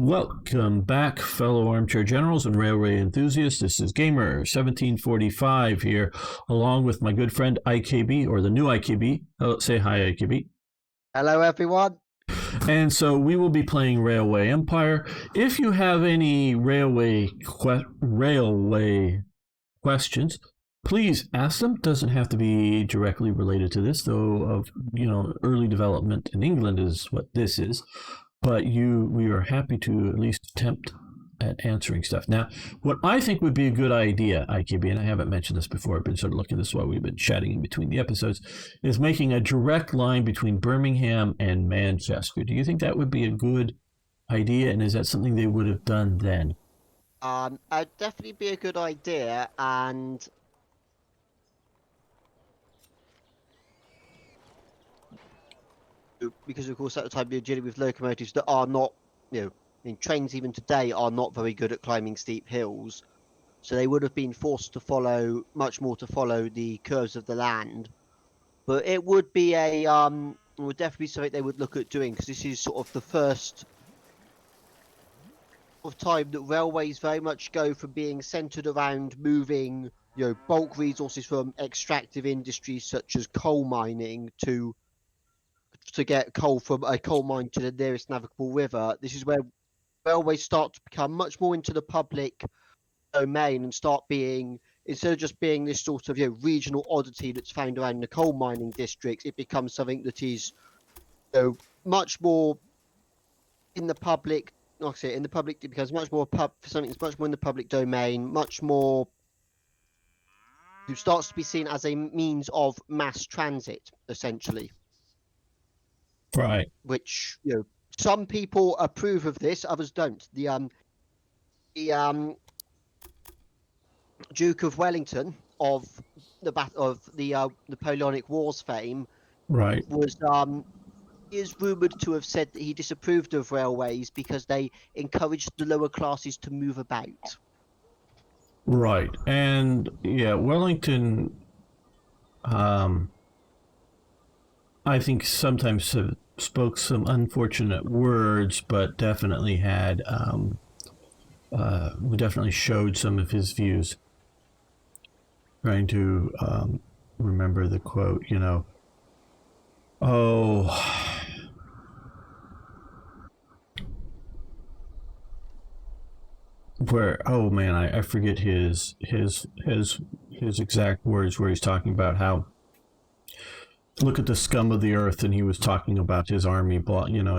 Welcome back, fellow armchair generals and railway enthusiasts. This is Gamer 1745 here, along with my good friend IKB, or the new IKB. Say hi, IKB. Hello, everyone. And so we will be playing Railway Empire. If you have any railway questions, please ask them. Doesn't have to be directly related to this, though. Of early development in England is what this is. But we are happy to at least attempt at answering stuff. Now, what I think would be a good idea, IKB, and I haven't mentioned this before, I've been sort of looking at this while we've been chatting in between the episodes, is making a direct line between Birmingham and Manchester. Do you think that would be a good idea, and is that something they would have done then? It'd definitely be a good idea, and because of course at the time you're dealing with locomotives that are not, trains even today are not very good at climbing steep hills, so they would have been forced to follow the curves of the land. But it would be would definitely be something they would look at doing, because this is sort of the first of time that railways very much go from being centered around moving, bulk resources from extractive industries such as coal mining to get coal from a coal mine to the nearest navigable river. This is where railways start to become much more into the public domain and start being, instead of just being this sort of regional oddity that's found around the coal mining districts, it becomes something that is much more in the public. Like I say, in the public, it becomes much more something that's much more in the public domain, much more. It starts to be seen as a means of mass transit, essentially. Right. Which some people approve of this, others don't. The Duke of Wellington of the Napoleonic Wars fame, right, is rumored to have said that he disapproved of railways because they encouraged the lower classes to move about. Right, and Wellington, I think sometimes spoke some unfortunate words, but definitely had definitely showed some of his views. Trying to remember the quote, I forget his exact words, where he's talking about how, look at the scum of the earth, and he was talking about his army,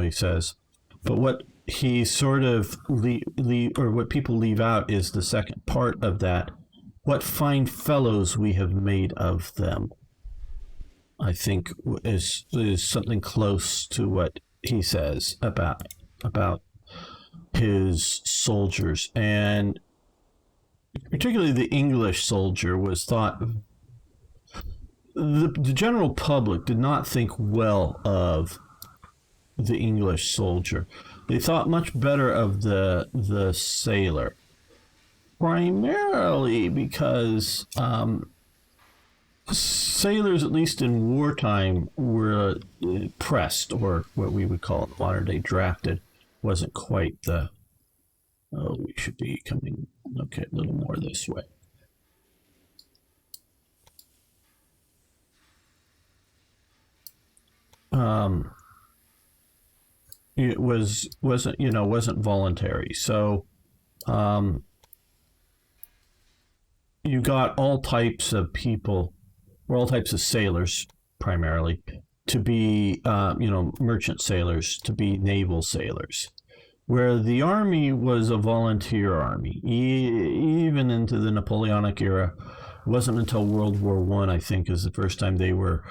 he says. But what he sort of what people leave out is the second part of that. What fine fellows we have made of them, I think is something close to what he says about his soldiers, and particularly the English soldier was thought. The general public did not think well of the English soldier. They thought much better of the sailor, primarily because sailors, at least in wartime, were pressed, or what we would call modern day drafted. Wasn't quite the. We should be coming. Okay, a little more this way. It wasn't voluntary. So you got all types of people, or all types of sailors primarily, to be merchant sailors, to be naval sailors, where the army was a volunteer army. Even into the Napoleonic era, it wasn't until World War I think is the first time they were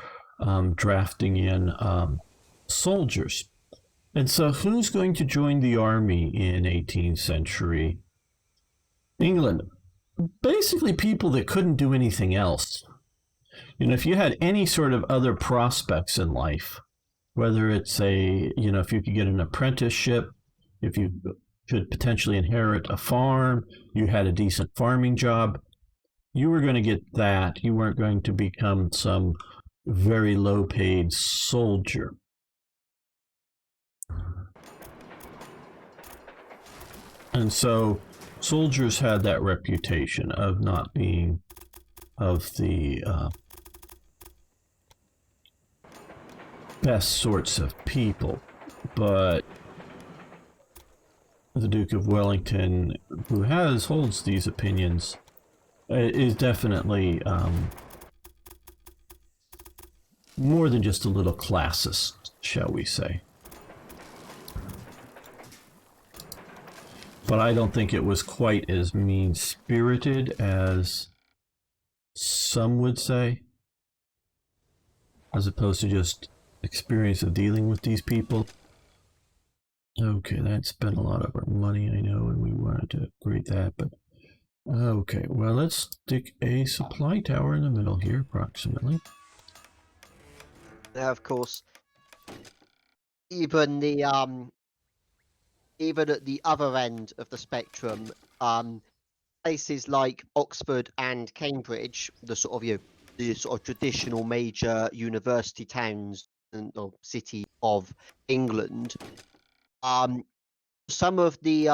drafting in soldiers. And so who's going to join the army in 18th century England? Basically people that couldn't do anything else. If you had any sort of other prospects in life, whether it's if you could get an apprenticeship, if you could potentially inherit a farm, you had a decent farming job, you were going to get that. You weren't going to become some very low-paid soldier. And so soldiers had that reputation of not being of the best sorts of people. But the Duke of Wellington, who holds these opinions, is definitely more than just a little classist, shall we say. But I don't think it was quite as mean-spirited as some would say, as opposed to just experience of dealing with these people. Okay, that spent a lot of our money, I know, and we wanted to upgrade that, but okay, well, let's stick a supply tower in the middle here, approximately. Now, of course, even at the other end of the spectrum, places like Oxford and Cambridge, the sort of the sort of traditional major university towns or city of England, some of the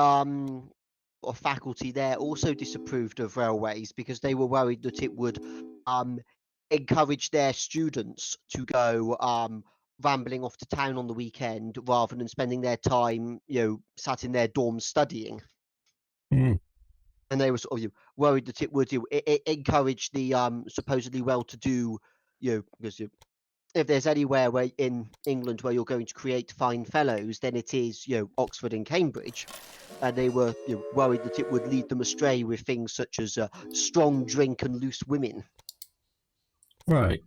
faculty there also disapproved of railways because they were worried that it would encourage their students to go rambling off to town on the weekend rather than spending their time, sat in their dorms studying. Mm. And they were sort of worried that it would encourage the supposedly well-to-do, because if there's anywhere where in England where you're going to create fine fellows, then it is Oxford and Cambridge, and they were worried that it would lead them astray with things such as strong drink and loose women. Right.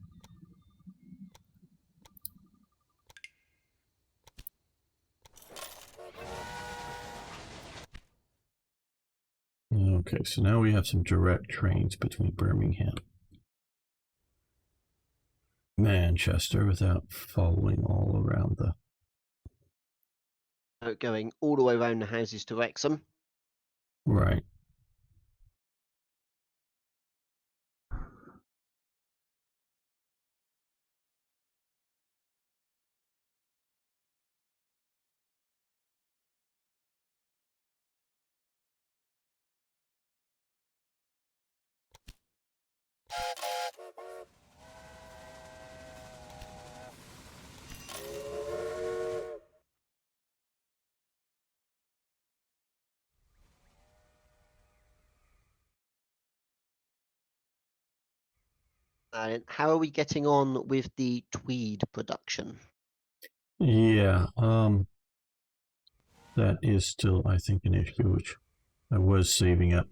Okay, so now we have some direct trains between Birmingham, Manchester, without following all around the... Going all the way around the houses to Wrexham. Right. How are we getting on with the tweed production? Yeah, that is still, I think, an issue, which I was saving up.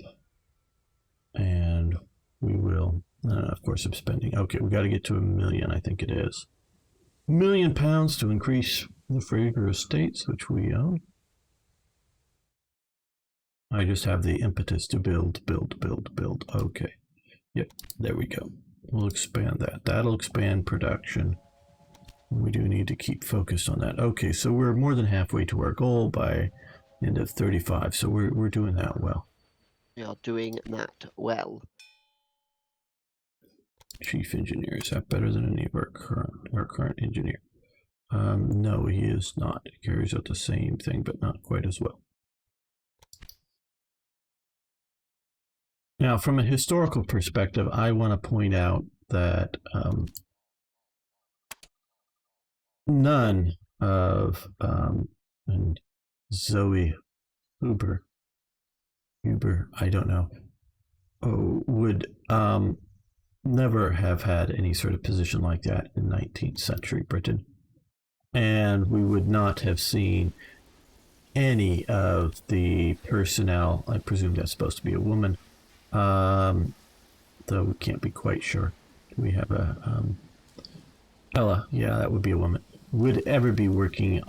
And we will, of course, I'm spending. Okay, we got to get to 1 million, I think it is. £1 million to increase the Fraser Estates, which we own. I just have the impetus to build. Okay. Yep, there we go. We'll expand that. That'll expand production. We do need to keep focused on that. Okay, so we're more than halfway to our goal by end of 35, so we're doing that well. We are doing that well. Chief engineer, is that better than any of our current engineer? No, he is not. He carries out the same thing, but not quite as well. Now, from a historical perspective, I want to point out that none of and Zoe Huber, I don't know, would never have had any sort of position like that in 19th century Britain. And we would not have seen any of the personnel. I presume that's supposed to be a woman, though we can't be quite sure. We have a Ella, yeah, that would be a woman, would ever be working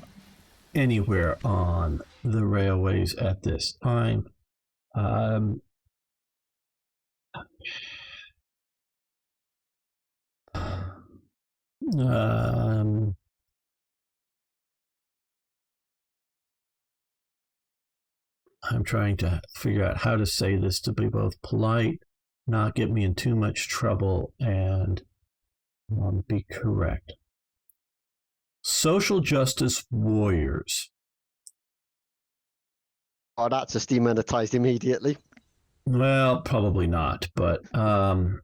anywhere on the railways at this time. I'm trying to figure out how to say this to be both polite, not get me in too much trouble, and be correct. Social justice warriors Oh, that's just demonetized immediately. Well, probably not, but are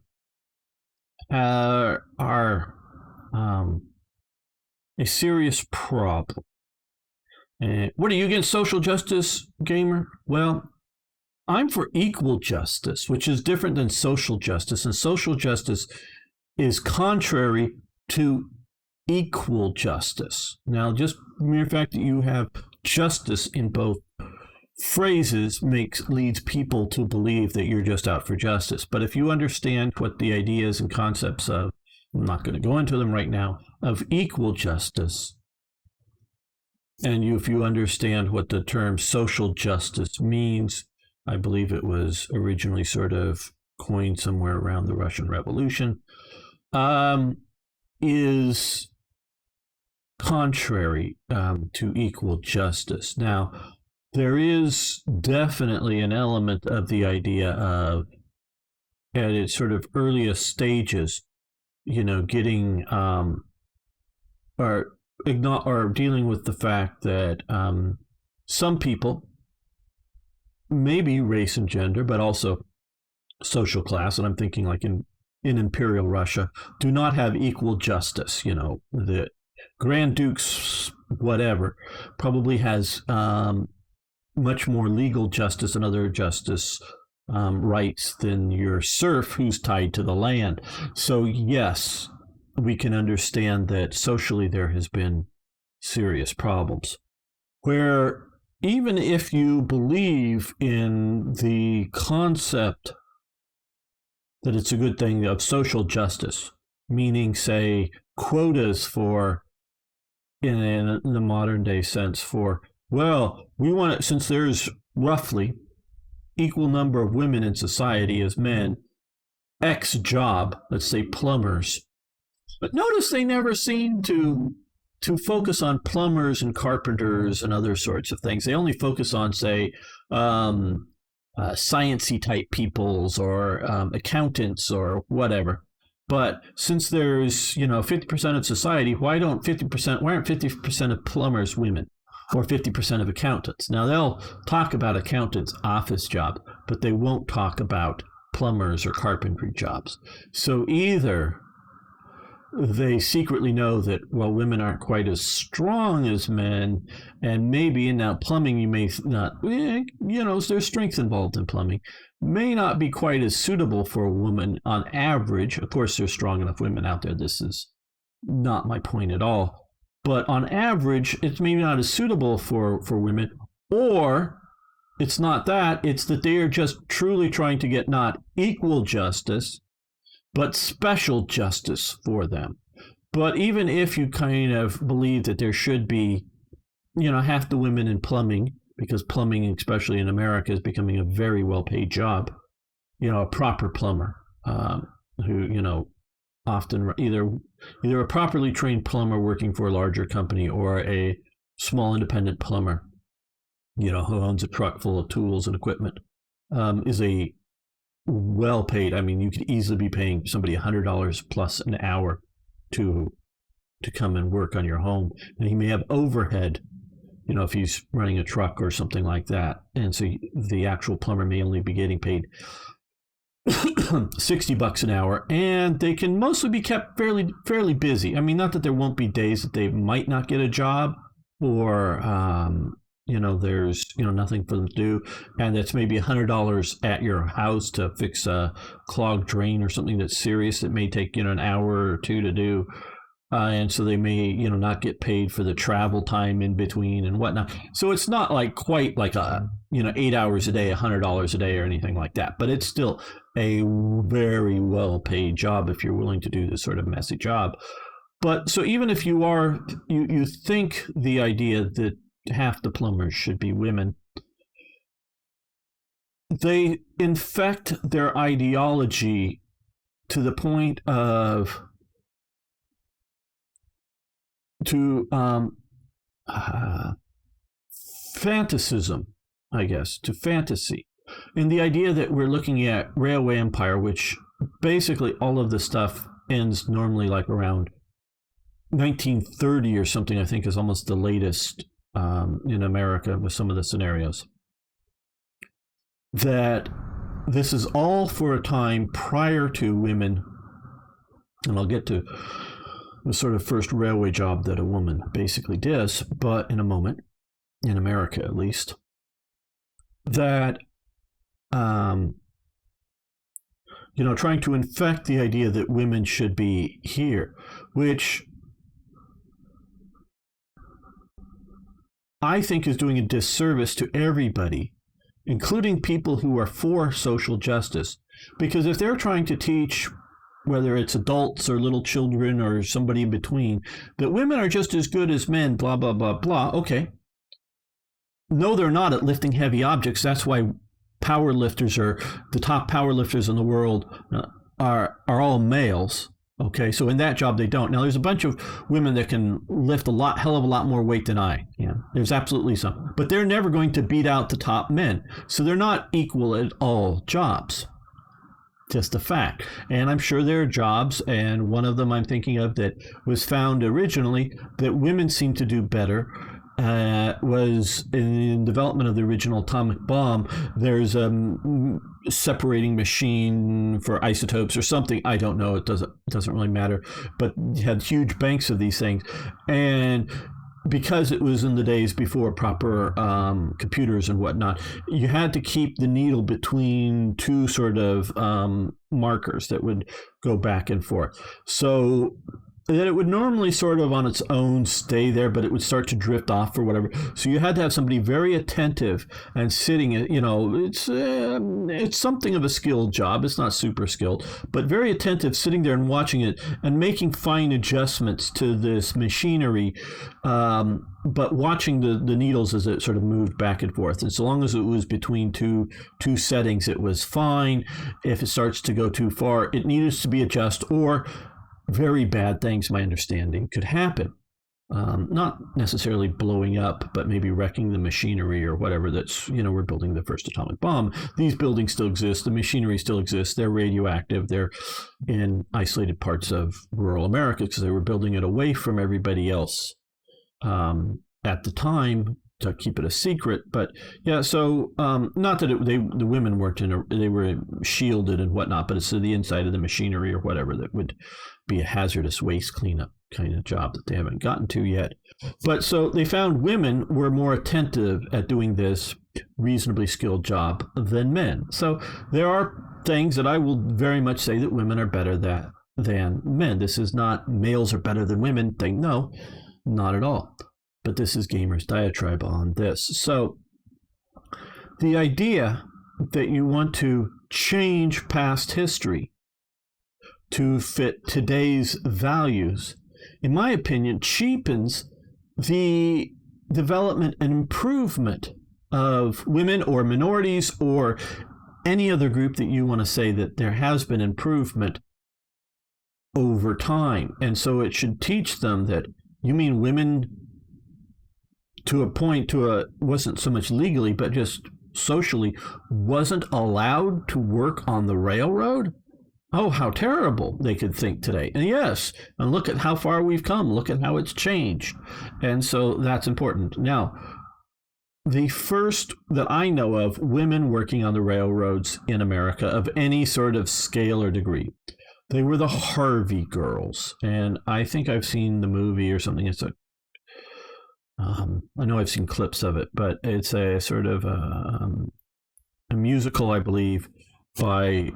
a serious problem. What are you against social justice, gamer? Well, I'm for equal justice, which is different than social justice. And social justice is contrary to equal justice. Now, just mere fact that you have justice in both phrases leads people to believe that you're just out for justice. But if you understand what the ideas and concepts of, I'm not going to go into them right now, of equal justice, and if you understand what the term social justice means, I believe it was originally sort of coined somewhere around the Russian Revolution, is contrary to equal justice. Now, there is definitely an element of the idea of, at its sort of earliest stages, getting or dealing with the fact that some people, maybe race and gender, but also social class, and I'm thinking like in Imperial Russia, do not have equal justice. The Grand Dukes, whatever, probably has much more legal justice and other justice rights than your serf who's tied to the land. So yes, we can understand that socially there has been serious problems. Where even if you believe in the concept that it's a good thing of social justice, meaning, say, quotas for, in the modern day sense, for, well, we want it, since there's roughly equal number of women in society as men, X job, let's say plumbers. But notice they never seem to focus on plumbers and carpenters and other sorts of things. They only focus on, say, sciencey type peoples or accountants or whatever. But since there's 50% of society, why aren't 50% of plumbers women, or 50% of accountants? Now they'll talk about accountants' office job, but they won't talk about plumbers or carpentry jobs. So either they secretly know that, well, women aren't quite as strong as men, and maybe in now plumbing you may not, there's strength involved in plumbing, may not be quite as suitable for a woman on average. Of course, there's strong enough women out there. This is not my point at all. But on average, it's maybe not as suitable for women, or it's not that, it's that they are just truly trying to get not equal justice, but special justice for them. But even if you kind of believe that there should be, half the women in plumbing, because plumbing, especially in America, is becoming a very well-paid job, a proper plumber who, often either a properly trained plumber working for a larger company or a small independent plumber, who owns a truck full of tools and equipment, is a well paid. I mean, you could easily be paying somebody $100 plus an hour to come and work on your home, and he may have overhead, if he's running a truck or something like that, and so the actual plumber may only be getting paid $60 an hour, and they can mostly be kept fairly busy. I mean, not that there won't be days that they might not get a job, or there's nothing for them to do, and that's maybe $100 at your house to fix a clogged drain or something that's serious that may take an hour or two to do, and so they may not get paid for the travel time in between and whatnot. So it's not quite like a 8 hours a day, $100 a day or anything like that, but it's still a very well paid job if you're willing to do this sort of messy job. But so even if you think the idea that half the plumbers should be women, they infect their ideology to the point of fantasism, I guess, to fantasy, in the idea that we're looking at railway empire, which basically all of the stuff ends normally around 1930 or something, I think is almost the latest in America with some of the scenarios. that this is all for a time prior to women, and I'll get to the sort of first railway job that a woman basically does, but in a moment, in America at least, that trying to infect the idea that women should be here, which I think is doing a disservice to everybody, including people who are for social justice. Because if they're trying to teach, whether it's adults or little children or somebody in between, that women are just as good as men, blah, blah, blah, blah, okay. No, they're not at lifting heavy objects. That's why power lifters, or the top power lifters in the world, are all males. Okay, so in that job they don't. Now there's a bunch of women that can lift hell of a lot more weight than I. Yeah, there's absolutely some, but they're never going to beat out the top men. So they're not equal at all jobs. Just a fact. And I'm sure there are jobs, and one of them I'm thinking of that was found originally that women seem to do better. Was in development of the original atomic bomb. There's a separating machine for isotopes or something. I don't know. It doesn't really matter. But you had huge banks of these things, and because it was in the days before proper computers and whatnot, you had to keep the needle between two sort of markers that would go back and forth. So that it would normally sort of on its own stay there, but it would start to drift off or whatever. So you had to have somebody very attentive and sitting, it's something of a skilled job. It's not super skilled, but very attentive, sitting there and watching it and making fine adjustments to this machinery, but watching the needles as it sort of moved back and forth. And so long as it was between two settings, it was fine. If it starts to go too far, it needed to be adjusted, or very bad things, my understanding, could happen. Not necessarily blowing up, but maybe wrecking the machinery or whatever. That's, we're building the first atomic bomb. These buildings still exist. The machinery still exists. They're radioactive. They're in isolated parts of rural America because they were building it away from everybody else at the time to keep it a secret. But yeah, so not that the women weren't they were shielded and whatnot, but it's the inside of the machinery or whatever that would be a hazardous waste cleanup kind of job that they haven't gotten to yet. But so they found women were more attentive at doing this reasonably skilled job than men. So there are things that I will very much say that women are better than men. This is not males are better than women thing. No, not at all. But this is Gamer's diatribe on this. So the idea that you want to change past history to fit today's values, in my opinion, cheapens the development and improvement of women or minorities or any other group that you want to say that there has been improvement over time. And so it should teach them that you mean women to a point, wasn't so much legally, but just socially, wasn't allowed to work on the railroad? Oh, how terrible, they could think today. And yes, and look at how far we've come. Look at how it's changed. And so that's important. Now, the first that I know of women working on the railroads in America of any sort of scale or degree, they were the Harvey girls. And I think I've seen the movie or something. It's I know I've seen clips of it, but it's a sort of a musical, I believe, by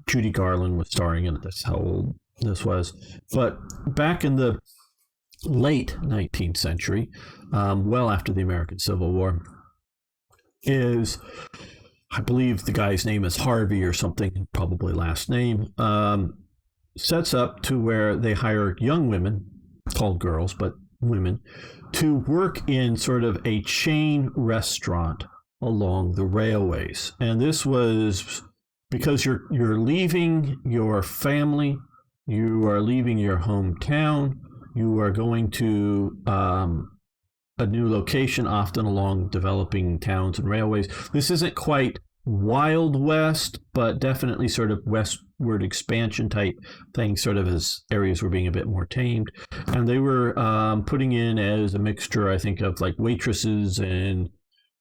Judy Garland was starring in it. That's how old this was. But back in the late 19th century, well after the American Civil War, I believe the guy's name is Harvey or something, probably last name, sets up to where they hire young women, called girls, but women, to work in sort of a chain restaurant along the railways. And this was because you're leaving your family, you are leaving your hometown, you are going to a new location, often along developing towns and railways. This isn't quite Wild West, but definitely sort of westward expansion type things, sort of as areas were being a bit more tamed. And they were putting in as a mixture, I think, of like waitresses and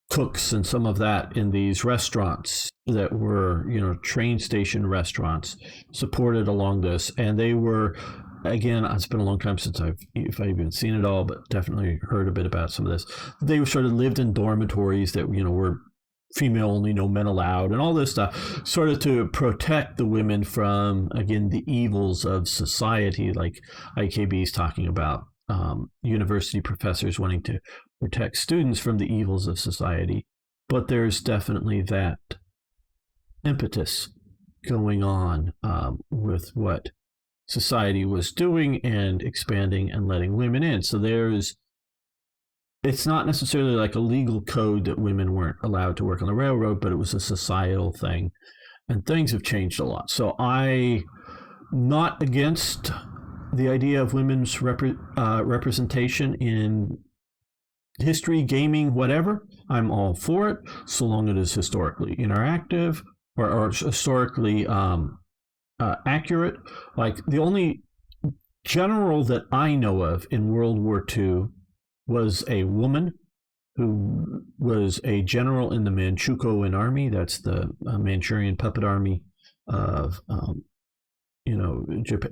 cooks and some of that in these restaurants that were, train station restaurants supported along this. And they were, again, it's been a long time since I've even seen it all, but definitely heard a bit about some of this. They were sort of lived in dormitories that, were female only, no men allowed, and all this stuff, sort of to protect the women from, again, the evils of society, like IKB is talking about, university professors wanting to protect students from the evils of society. But there's definitely that impetus going on with what society was doing and expanding and letting women in. So it's not necessarily like a legal code that women weren't allowed to work on the railroad, but it was a societal thing, and things have changed a lot. So I'm not against the idea of women's representation in history, gaming, whatever. I'm all for it, so long as it is historically interactive or historically accurate. Like, the only general that I know of in World War II was a woman who was a general in the Manchukuo army. That's the Manchurian puppet army of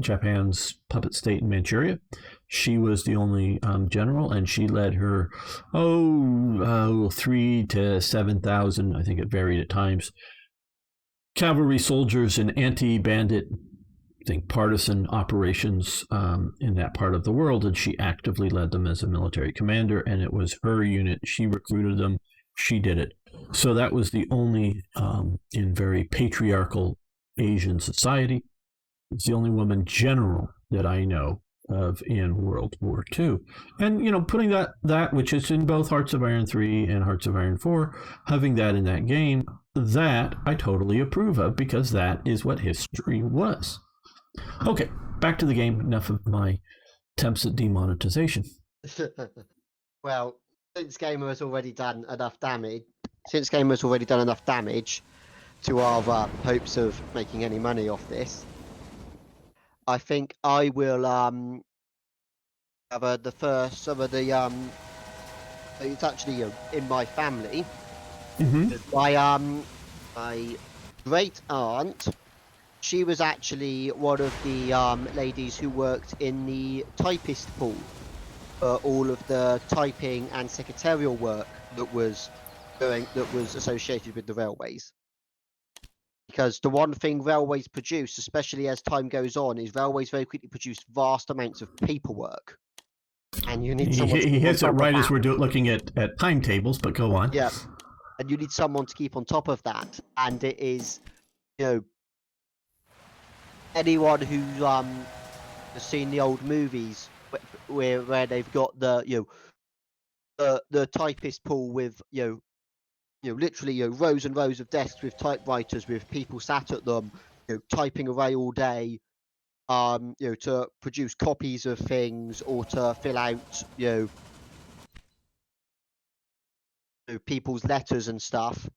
Japan's puppet state in Manchuria. She was the only general, and she led her 3,000 to 7,000, I think it varied at times, cavalry soldiers in anti-bandit, I think, partisan operations in that part of the world, and she actively led them as a military commander, and it was her unit. She recruited them. She did it. So that was the only, in very patriarchal Asian society, it's the only woman general that I know of in World War II. And, putting that which is in both Hearts of Iron 3 and Hearts of Iron 4, having that in that game, that I totally approve of, because that is what history was. Okay, back to the game. Enough of my attempts at demonetization. Well, since Gamer has already done enough damage to our hopes of making any money off this, I think I will have the first some of the it's actually in my family. Mm-hmm. My great aunt, she was actually one of the ladies who worked in the typist pool for all of the typing and secretarial work that was associated with the railways. Because the one thing railways produce, especially as time goes on, is railways very quickly produce vast amounts of paperwork. And you need someone. He hits it right as we're looking at timetables, but go on. Yeah, and you need someone to keep on top of that. And it is, anyone who has seen the old movies where they've got the typist pool with literally rows and rows of desks with typewriters with people sat at them, typing away all day, to produce copies of things or to fill out people's letters and stuff,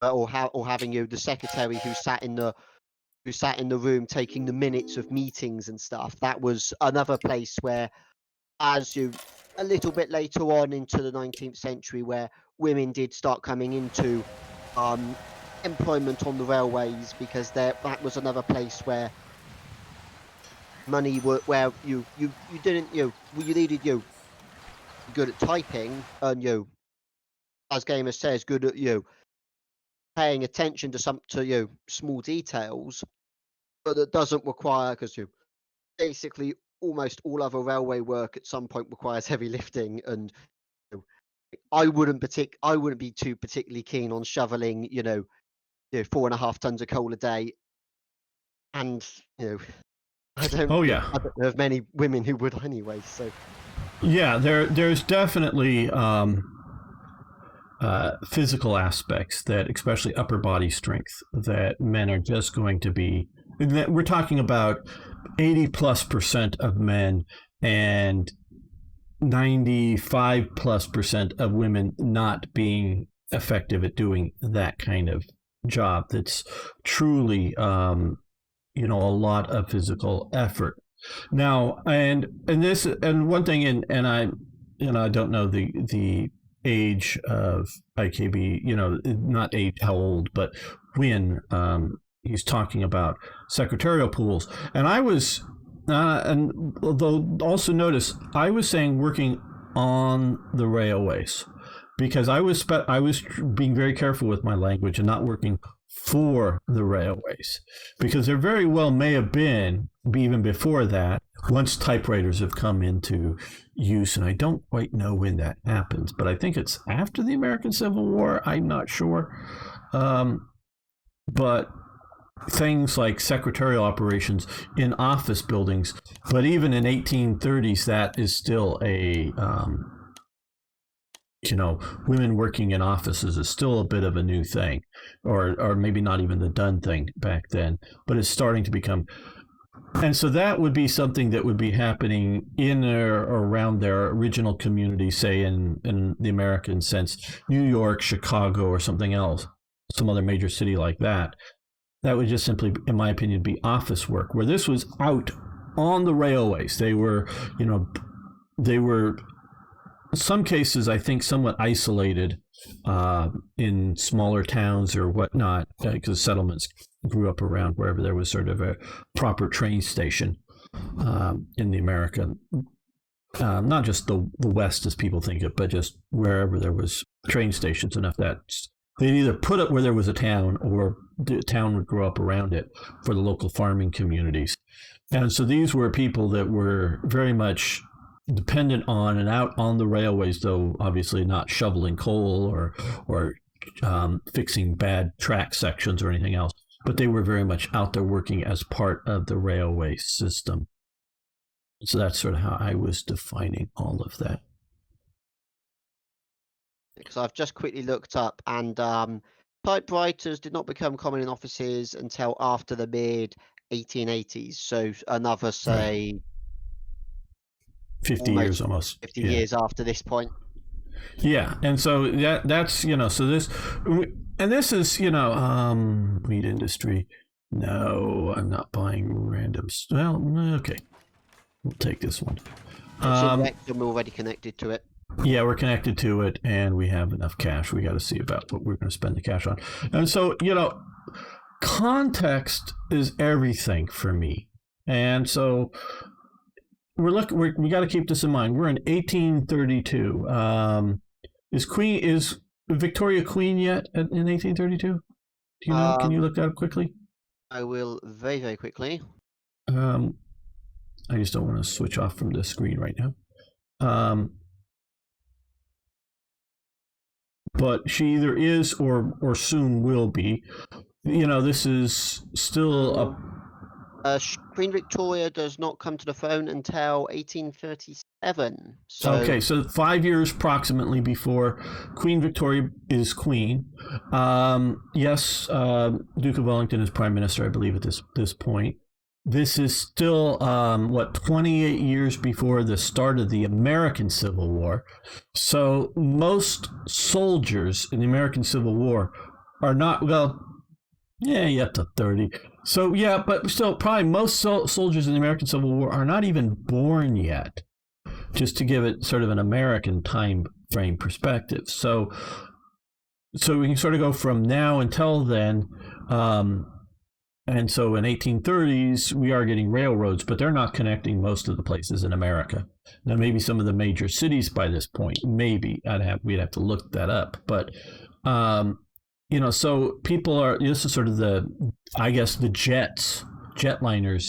or having the secretary who sat in the room taking the minutes of meetings and stuff. That was another place where, as a little bit later on into the 19th century, where women did start coming into employment on the railways, because that was another place where money where you didn't you needed good at typing, and as Gamer says, good at paying attention to small details, but that doesn't require, because basically almost all other railway work at some point requires heavy lifting, and I wouldn't be too particularly keen on shoveling 4.5 tons of coal a day, and I don't know of many women who would anyway. So yeah, there's definitely physical aspects, that especially upper body strength, that men are just going to be. We're talking about 80+% of men and 95+% of women not being effective at doing that kind of job. That's truly, a lot of physical effort. Now, and one thing, and I don't know the age of IKB, not age, how old, but when he's talking about secretarial pools. And I was, and although also notice, I was saying working on the railways, because I was being very careful with my language and not working for the railways, because there very well may have been, even before that, once typewriters have come into use, and I don't quite know when that happens, but I think it's after the American Civil War. I'm not sure. But things like secretarial operations in office buildings, but even in 1830s, that is still a, women working in offices is still a bit of a new thing, or maybe not even the done thing back then, but it's starting to become. And so that would be something that would be happening in or around their original community, say in the American sense, New York, Chicago, or something else, some other major city like that. That would just simply, in my opinion, be office work, where this was out on the railways. They were, in some cases, I think, somewhat isolated in smaller towns or whatnot, because settlements grew up around wherever there was sort of a proper train station in the America, not just the West as people think it, but just wherever there was train stations enough that they'd either put it where there was a town, or the town would grow up around it for the local farming communities. And so these were people that were very much dependent on and out on the railways, though obviously not shoveling coal or fixing bad track sections or anything else, but they were very much out there working as part of the railway system. So that's sort of how I was defining all of that. Because I've just quickly looked up, and typewriters did not become common in offices until after the mid 1880s. So another, say, 50 years almost. 50 years after this point. Yeah, and so that's so this, and this is meat industry. No, I'm not buying randoms. Well, okay, we'll take this one. We're already connected to it. Yeah, we're connected to it, and we have enough cash. We got to see about what we're going to spend the cash on. And so, context is everything for me. And so we got to keep this in mind. We're in 1832. Is Victoria queen yet in 1832? Do you know? Can you look that up quickly? I will very, very quickly. I just don't want to switch off from the screen right now. But she either is or soon will be. This is still Queen Victoria does not come to the throne until 1837. Okay, so 5 years approximately before Queen Victoria is queen. Yes, Duke of Wellington is prime minister, I believe, at this point. This is still, 28 years before the start of the American Civil War. So most soldiers in the American Civil War are not, up to 30. So, yeah, but still, probably most soldiers in the American Civil War are not even born yet, just to give it sort of an American time frame perspective. So we can sort of go from now until then. And so in 1830s, we are getting railroads, but they're not connecting most of the places in America. Now, maybe some of the major cities by this point, maybe we'd have to look that up. But, so this is sort of the jetliners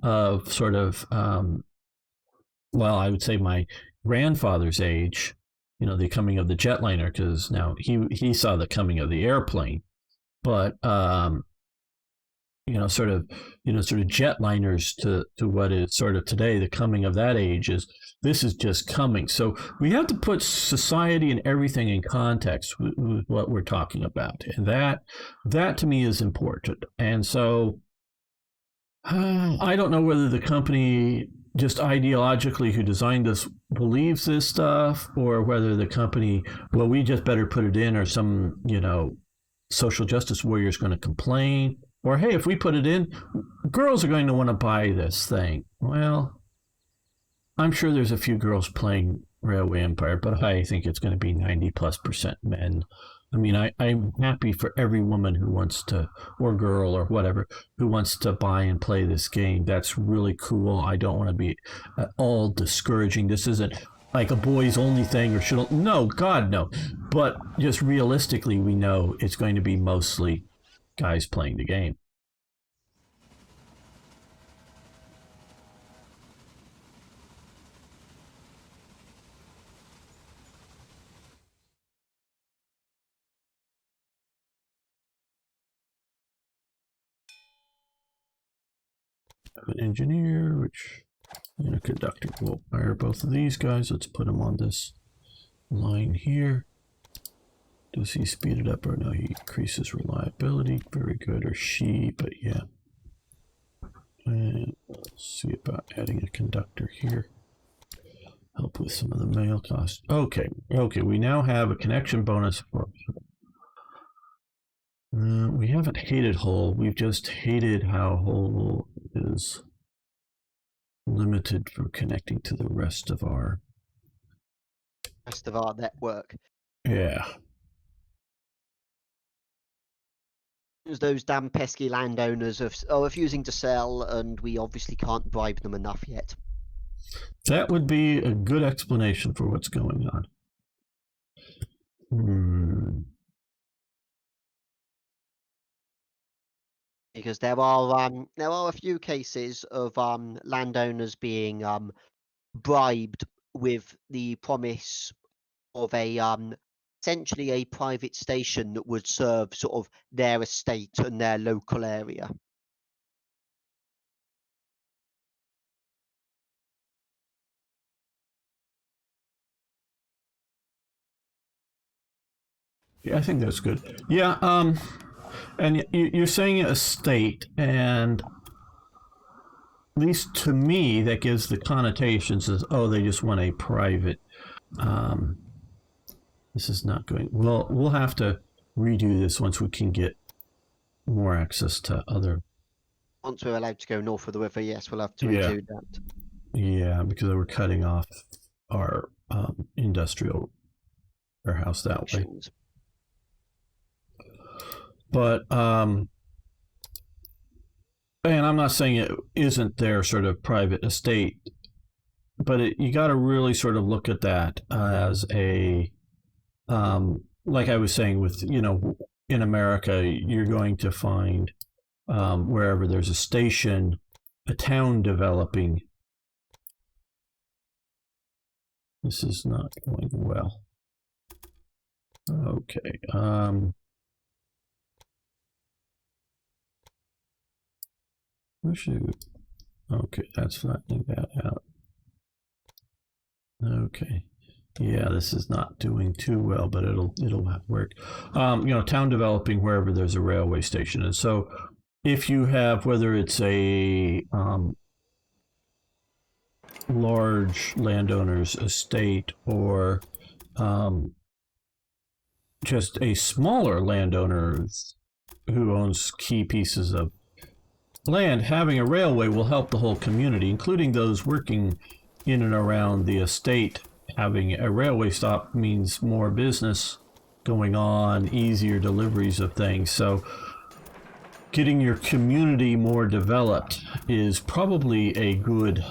of sort of, I would say my grandfather's age, the coming of the jetliner, because now he saw the coming of the airplane, but, sort of jetliners to what is sort of today, the coming of that age this is just coming. So we have to put society and everything in context with what we're talking about. And that to me is important. And so I don't know whether the company just ideologically who designed this believes this stuff, or whether the company, we just better put it in, or some, social justice warrior is going to complain. Or, hey, if we put it in, girls are going to want to buy this thing. Well, I'm sure there's a few girls playing railway empire, but I think it's going to be 90+% men. I mean, I'm happy for every woman who wants to, or girl or whatever, who wants to buy and play this game. That's really cool. I don't want to be at all discouraging. This isn't like a boys only thing or should, no, God, no. But just realistically, we know it's going to be mostly guys playing the game. An engineer, which, and a conductor. We'll hire both of these guys. Let's put them on this line here. Does he speed it up or no? He increases reliability. Very good. Or she, but yeah. And let's see about adding a conductor here. Help with some of the mail costs. Okay, we now have a connection bonus for. We haven't hated Hull. We've just hated how Hull is limited from connecting to the rest of our network. Yeah. Those damn pesky landowners are refusing to sell, and we obviously can't bribe them enough yet. That would be a good explanation for what's going on. Because there are a few cases of landowners being bribed with the promise of essentially a private station that would serve sort of their estate and their local area. Yeah, I think that's good. Yeah, and you're saying estate, and at least to me, that gives the connotations as, oh, they just want a private. This is not going well. We'll have to redo this once we can get more access to other. Once we're allowed to go north of the river, yes, we'll have to redo that. Yeah, because we're cutting off our industrial warehouse that way. But and I'm not saying it isn't their sort of private estate, but you got to really sort of look at that as a like I was saying with, in America, you're going to find wherever there's a station, a town developing. This is not going well. Okay. Okay, that's flattening that out. Okay. Yeah, this is not doing too well, but it'll work. Town developing wherever there's a railway station. And so if you have, whether it's a large landowner's estate or just a smaller landowner who owns key pieces of land, having a railway will help the whole community, including those working in and around the estate. Having a railway stop means more business going on, easier deliveries of things. So getting your community more developed is probably a good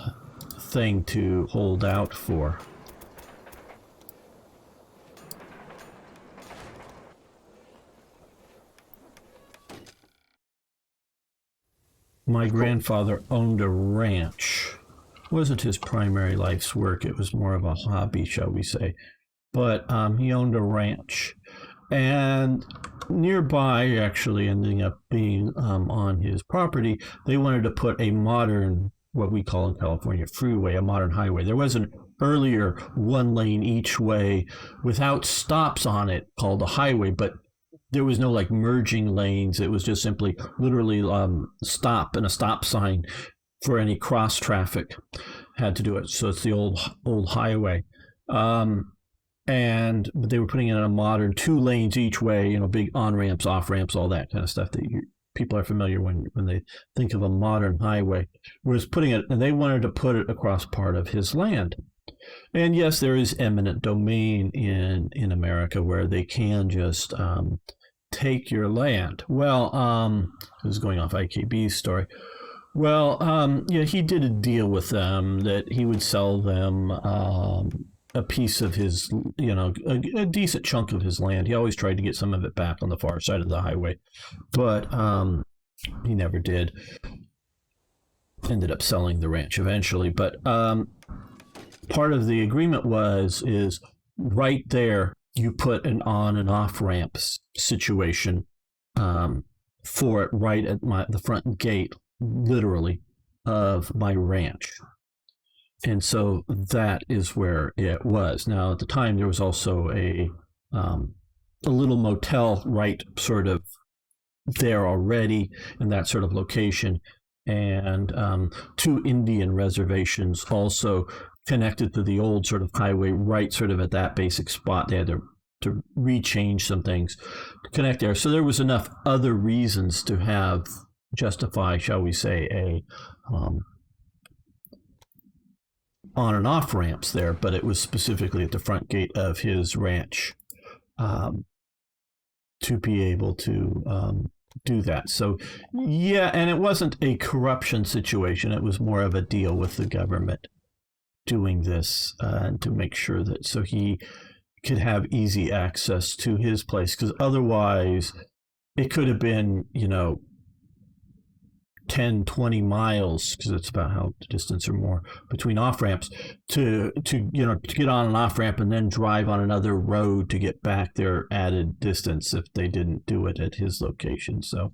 thing to hold out for. My grandfather owned a ranch. It wasn't his primary life's work. It was more of a hobby, shall we say. But he owned a ranch. And nearby, actually ending up being on his property, they wanted to put a modern, what we call in California, freeway, a modern highway. There was an earlier one lane each way without stops on it called a highway, but there was no like merging lanes. It was just simply literally stop and a stop sign for any cross traffic had to do it. So it's the old highway. But they were putting in a modern 2 lanes each way, big on ramps, off ramps, all that kind of stuff that people are familiar when they think of a modern highway. Whereas and they wanted to put it across part of his land. And yes, there is eminent domain in America where they can just take your land. Well, this is going off IKB's story. Well, yeah, he did a deal with them that he would sell them a piece of his, a decent chunk of his land. He always tried to get some of it back on the far side of the highway, but he never did. Ended up selling the ranch eventually, but part of the agreement is right there you put an on and off ramp situation for it right at the front gate, literally, of my ranch. And so that is where it was. Now, at the time, there was also a little motel right sort of there already in that sort of location, and 2 Indian reservations also connected to the old sort of highway right sort of at that basic spot. They had to rechange some things to connect there. So there was enough other reasons to justify, shall we say, a on and off ramps there, but it was specifically at the front gate of his ranch to be able to do that. So yeah, and it wasn't a corruption situation. It was more of a deal with the government doing this to make sure that so he could have easy access to his place, because otherwise it could have been 10-20 miles, because it's about how the distance or more between off ramps to get on an off ramp and then drive on another road to get back their added distance if they didn't do it at his location. So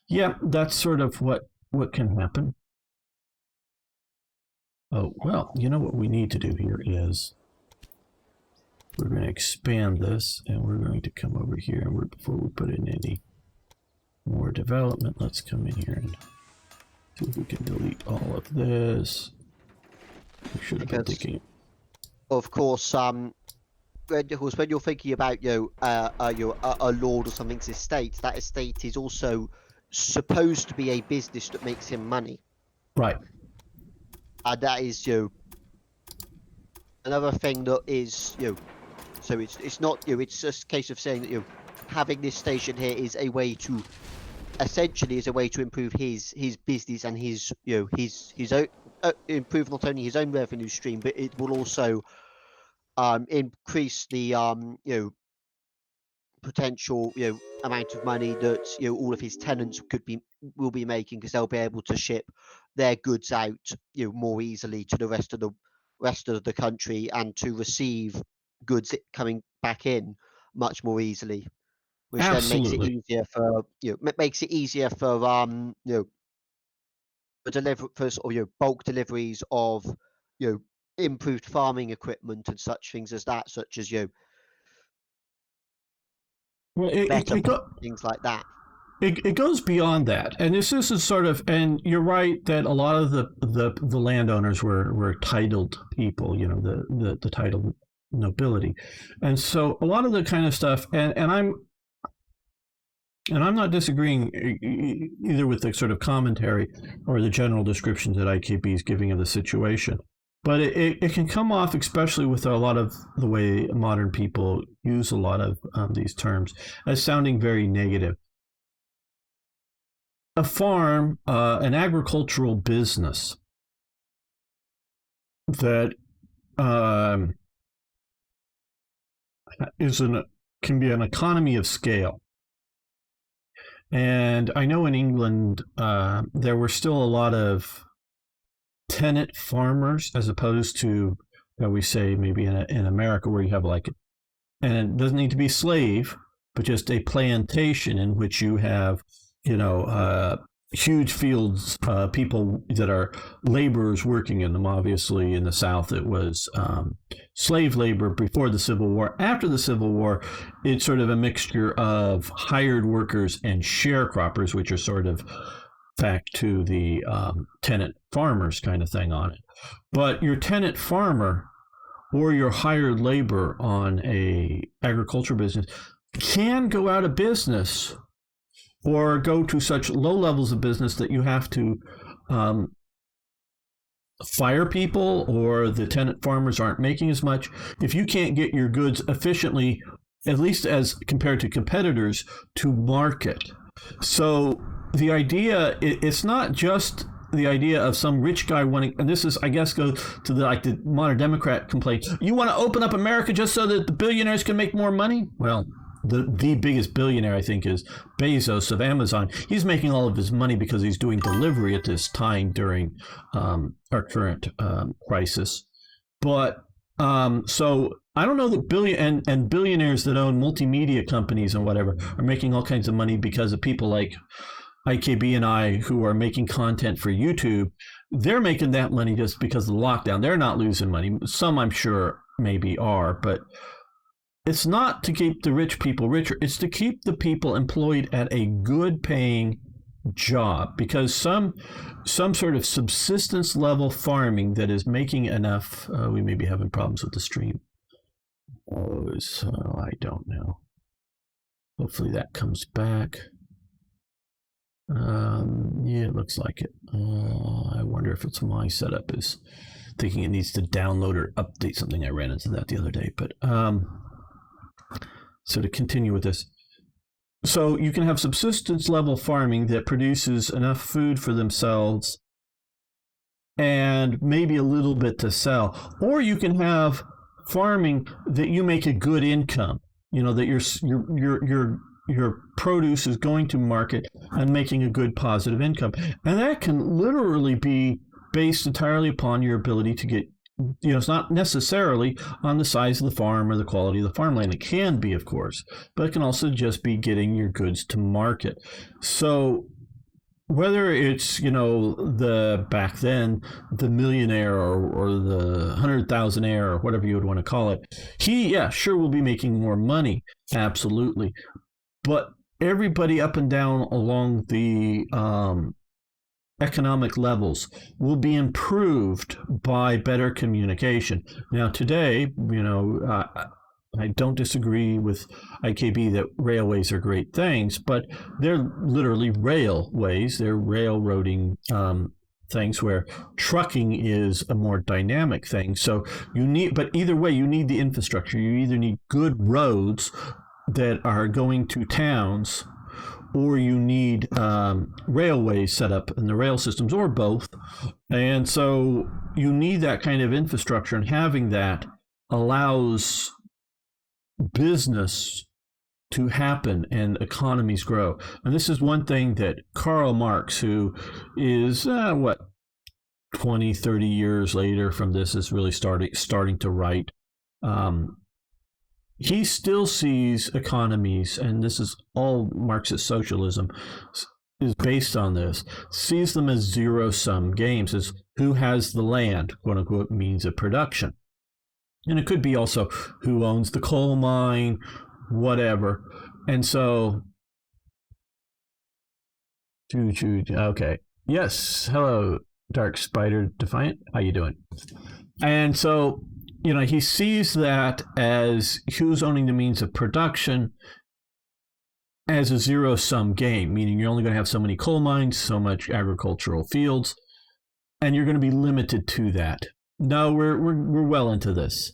yeah, that's sort of what can happen. Oh, well, what we need to do here is we're going to expand this, and we're going to come over here, and before we put in any more development, let's come in here and see if we can delete all of this. We should have been thinking. Of course, when you're thinking about a lord or something's estate, that estate is also supposed to be a business that makes him money. Right. And that is another thing that is so it's not it's just a case of saying that having this station here is a way to improve his business and his own improve not only his own revenue stream, but it will also increase the potential amount of money that all of his tenants will be making, because they'll be able to ship their goods out more easily to the rest of the country, and to receive goods coming back in much more easily, which Absolutely. then makes it easier for bulk deliveries of improved farming equipment and such things as that, such as Well, things like that. It goes beyond that, and this is sort of, and you're right that a lot of the landowners were titled people, the titled nobility, and so a lot of the kind of stuff, and I'm not disagreeing either with the sort of commentary or the general descriptions that IKB is giving of the situation, but it can come off, especially with a lot of the way modern people use a lot of these terms, as sounding very negative. A farm, an agricultural business that can be an economy of scale. And I know in England there were still a lot of tenant farmers, as opposed to, we say maybe in America, where you have and it doesn't need to be slave, but just a plantation in which you have huge fields, people that are laborers working in them. Obviously, in the South, it was slave labor before the Civil War. After the Civil War, it's sort of a mixture of hired workers and sharecroppers, which are sort of back to the tenant farmers kind of thing on it. But your tenant farmer or your hired labor on a agriculture business can go out of business, or go to such low levels of business that you have to fire people or the tenant farmers aren't making as much if you can't get your goods efficiently, at least as compared to competitors, to market. So the idea, it's not just the idea of some rich guy wanting, and this is, I guess, goes to the modern Democrat complaint. You want to open up America just so that the billionaires can make more money? Well, the biggest billionaire, I think, is Bezos of Amazon. He's making all of his money because he's doing delivery at this time during our current crisis. But so I don't know that billionaires that own multimedia companies and whatever are making all kinds of money because of people like IKB and I who are making content for YouTube. They're making that money just because of the lockdown. They're not losing money. Some, I'm sure, maybe are, but it's not to keep the rich people richer. It's to keep the people employed at a good paying job, because some sort of subsistence level farming that is making enough. We may be having problems with the stream. So I don't know. Hopefully that comes back. Yeah, it looks like it. I wonder if it's my setup is thinking it needs to download or update something. I ran into that the other day, but so to continue with this, so you can have subsistence level farming that produces enough food for themselves and maybe a little bit to sell, or you can have farming that you make a good income. You know, that your produce is going to market and making a good positive income, and that can literally be based entirely upon your ability to get. You know, it's not necessarily on the size of the farm or the quality of the farmland. It can be, of course, but it can also just be getting your goods to market. So whether it's, you know, back then, the millionaire or the 100,000aire or whatever you would want to call it, he, yeah, sure will be making more money. Absolutely. But everybody up and down along the economic levels will be improved by better communication. Now, today, you know, I don't disagree with IKB that railways are great things, but they're literally railways. They're railroading things where trucking is a more dynamic thing. So but either way, you need the infrastructure. You either need good roads that are going to towns, or you need railways set up in the rail systems, or both. And so you need that kind of infrastructure, and having that allows business to happen and economies grow. And this is one thing that Karl Marx, who is 20, 30 years later from this, is really starting to write. He still sees economies, and this is all Marxist socialism is based on this, sees them as zero-sum games, as who has the land, quote-unquote, means of production. And it could be also who owns the coal mine, whatever. And so, okay. Yes, hello, Dark Spider Defiant. How you doing? And so, you know, he sees that as who's owning the means of production as a zero-sum game, meaning you're only going to have so many coal mines, so much agricultural fields, and you're going to be limited to that. No, we're well into this,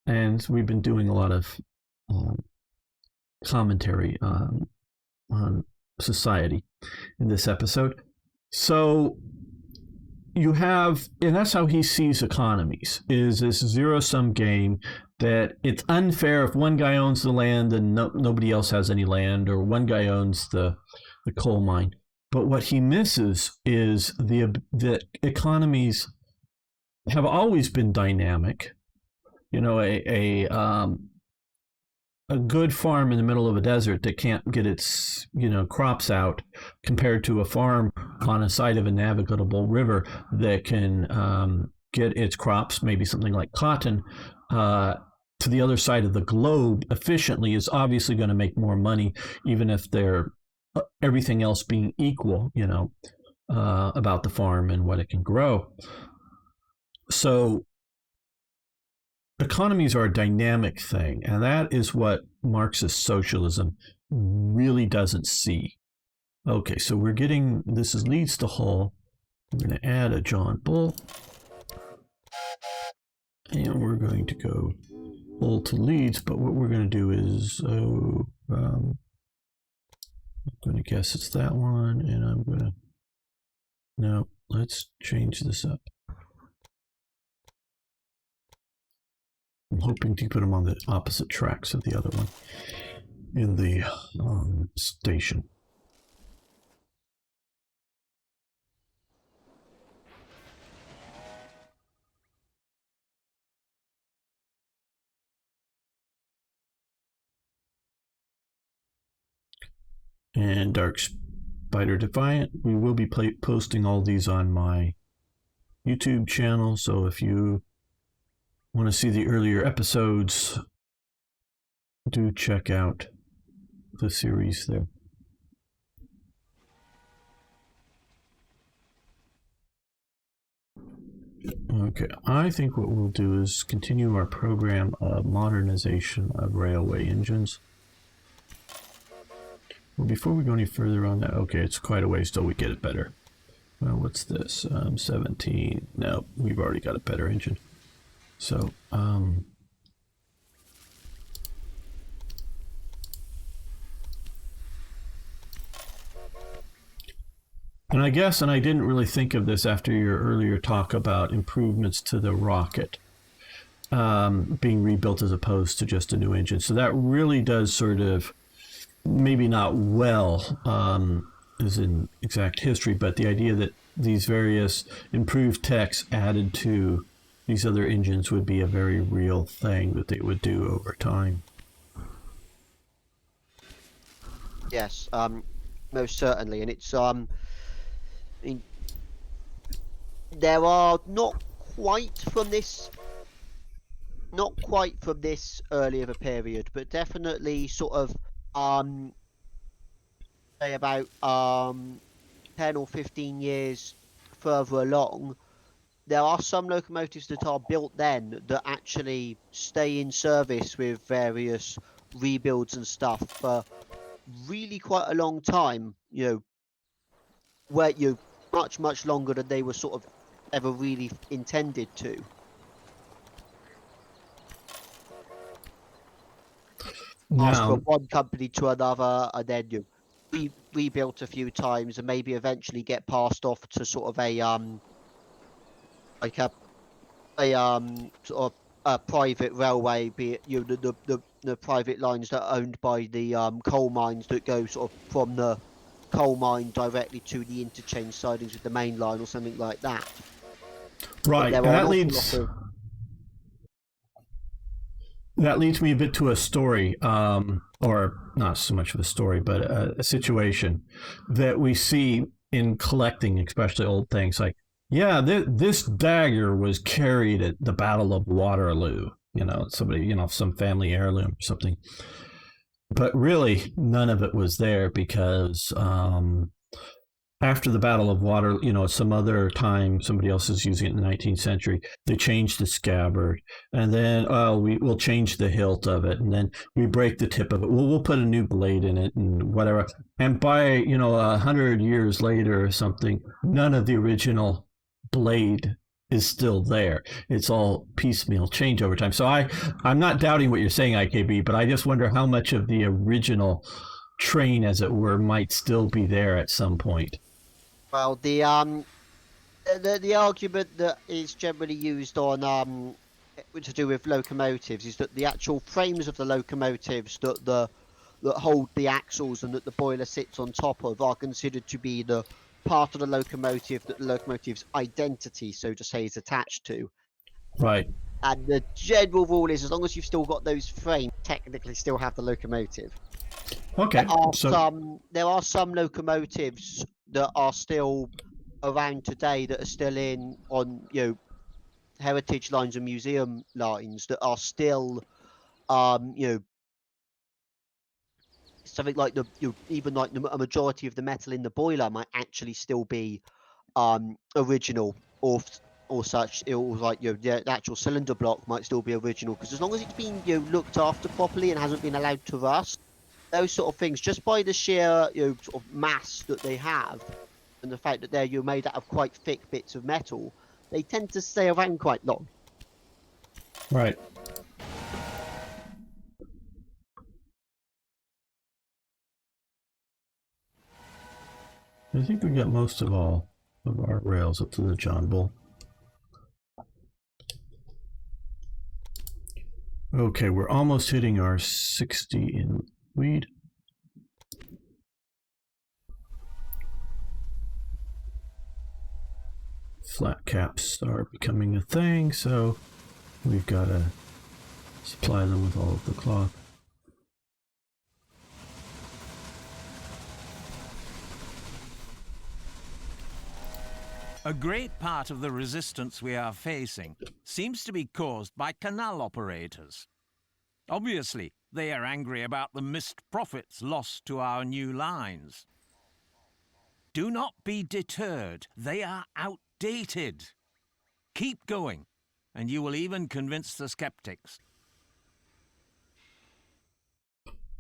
and we've been doing a lot of commentary on society in this episode. So you have, and that's how he sees economies, is this zero-sum game that it's unfair if one guy owns the land and nobody else has any land, or one guy owns the coal mine. But what he misses is the economies have always been dynamic. You know, a good farm in the middle of a desert that can't get its, you know, crops out, compared to a farm on a side of a navigable river that can get its crops, maybe something like cotton, to the other side of the globe efficiently, is obviously going to make more money, even if they're everything else being equal, you know, about the farm and what it can grow. So economies are a dynamic thing, and that is what Marxist socialism really doesn't see. Okay, so we're getting, leads to Hull. I'm going to add a John Bull. And we're going to go Bull to leads, but what we're going to do is, I'm going to guess it's that one, and I'm going to, no, let's change this up. I'm hoping to put them on the opposite tracks of the other one in the station. And Dark Spider Defiant. We will be posting all these on my YouTube channel, so if you want to see the earlier episodes, do check out the series there. Okay, I think what we'll do is continue our program of modernization of railway engines. Well, before we go any further on that, okay, it's quite a ways till we get it better. Well, what's this? 17. No, we've already got a better engine. So, and I guess, and I didn't really think of this after your earlier talk about improvements to the rocket being rebuilt as opposed to just a new engine. So that really does sort of, maybe not well as in exact history, but the idea that these various improved techs added to these other engines would be a very real thing that they would do over time. Yes, most certainly, and it's I mean, there are not quite from this early of a period, but definitely sort of say about 10 or 15 years further along, there are some locomotives that are built then that actually stay in service with various rebuilds and stuff for really quite a long time, you know, where you much longer than they were sort of ever really intended to. Pass from one company to another, and then you rebuilt a few times, and maybe eventually get passed off to sort of a like a sort of a private railway, be it the private lines that are owned by the coal mines that go sort of from the coal mine directly to the interchange sidings with the main line or something like that. Right, and that leads me a bit to a story, or not so much of a story, but a situation that we see in collecting, especially old things. Like, yeah, this dagger was carried at the Battle of Waterloo. You know, somebody, you know, some family heirloom or something. But really, none of it was there because after the Battle of Waterloo, you know, some other time, somebody else is using it in the 19th century. They changed the scabbard, and then we'll change the hilt of it, and then we break the tip of it. We'll put a new blade in it and whatever. And by 100 years later or something, none of the original blade is still there. It's all piecemeal change over time. So I'm not doubting what you're saying, IKB, but I just wonder how much of the original train, as it were, might still be there at some point. Well, the argument that is generally used on to do with locomotives is that the actual frames of the locomotives that hold the axles and that the boiler sits on top of are considered to be the part of the locomotive that the locomotive's identity, so to say, is attached to. Right. And the general rule is, as long as you've still got those frames, technically still have the locomotive. Okay. There are some locomotives that are still around today that are still on heritage lines and museum lines that are still something like even like a majority of the metal in the boiler might actually still be original or such. It was like the actual cylinder block might still be original, because as long as it's been looked after properly and hasn't been allowed to rust, those sort of things, just by the sheer sort of mass that they have, and the fact that you're made out of quite thick bits of metal, they tend to stay around quite long. Right. I think we got most of all of our rails up to the John Bull. Okay, we're almost hitting our 60 in weed. Flat caps are becoming a thing, so we've got to supply them with all of the cloth. A great part of the resistance we are facing seems to be caused by canal operators. Obviously, they are angry about the missed profits lost to our new lines. Do not be deterred. They are outdated. Keep going, and you will even convince the skeptics.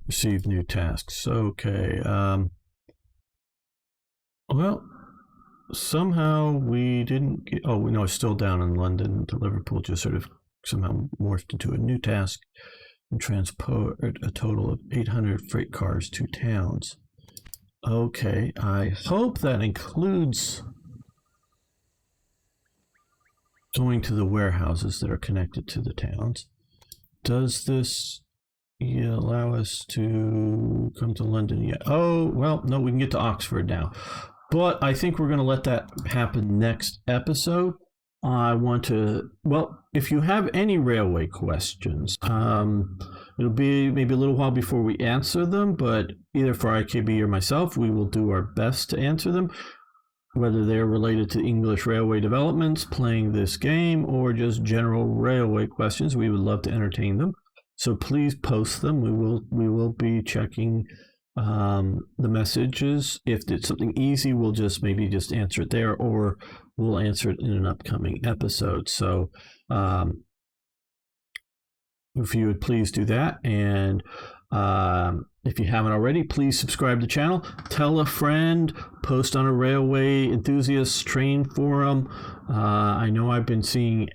Receive new tasks. Okay. Well, somehow we didn't get... Oh, no, it's still down in London. The Liverpool just sort of somehow morphed into a new task and transport a total of 800 freight cars to towns. Okay, I hope that includes going to the warehouses that are connected to the towns. Does this allow us to come to London yet? Oh, well, no, we can get to Oxford now. But I think we're going to let that happen next episode. I want to, well, if you have any railway questions, it'll be maybe a little while before we answer them, but either for IKB or myself, we will do our best to answer them, whether they're related to English railway developments, playing this game, or just general railway questions. We would love to entertain them. So please post them. We will be checking the messages. If it's something easy, we'll maybe just answer it there, or we'll answer it in an upcoming episode. So if you would please do that, and if you haven't already, please subscribe to the channel, tell a friend, post on a railway enthusiast train forum. I know I have been seeing